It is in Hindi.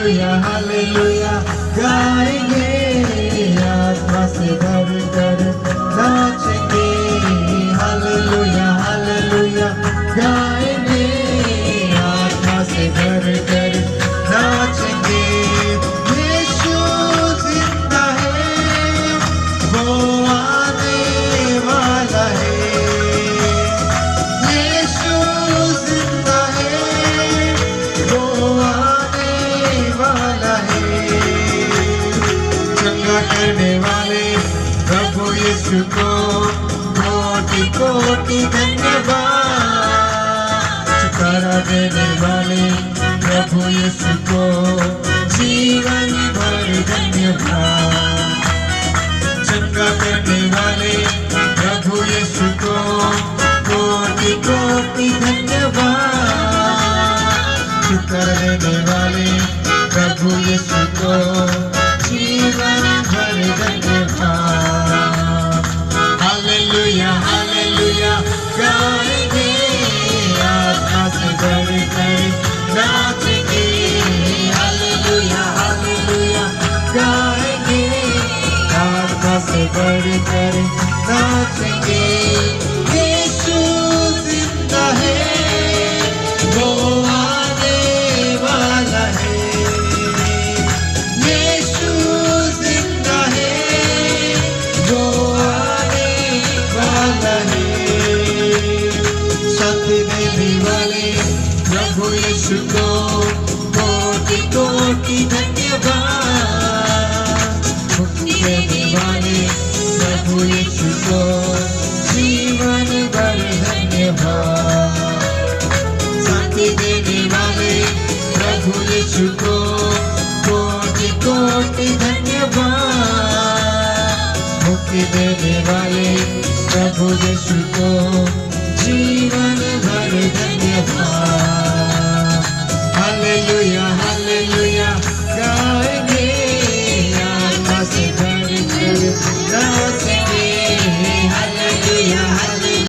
हालेलुया हालेलुया गाएंगे, आत्मा से भरकर नाचेंगे। हालेलुया हालेलुया गाएंगे, आत्मा से भरकर नाचेंगे। यीशु जिंदा है, वो आने वाला है। यीशु जिंदा है, वो आने वाला है। चंगा करने वाले प्रभु यीशु को कोटि कोटि धन्यवाद। छुटकारा देने वाले प्रभु यीशु को जीवन भर धन्यवाद। चंगा करने वाले प्रभु यीशु को कोटि कोटि धन्यवाद। छुटकारा देने वाले प्रभु यीशु को जीवन भर धन्यवाद। हालेलुया हालेलुया गाएंगे, आत्मा से भरकर नाचेंगे। हालेलुया हालेलुया गाएंगे, आत्मा से भरकर नाचेंगे। यीशु जिंदा है, वो आने वाला है। यीशु जिंदा है, वो आने वाला है। शक्ति देने वाले प्रभु यीशु को कोटि कोटि धन्यवाद। मुक्ति देने वाले प्रभु यीशु को जीवन भर धन्यवाद। शक्ति देने वाले प्रभु यीशु को कोटि कोटि धन्यवाद। मुक्ति देने वाले प्रभु यीशु को जीवन भर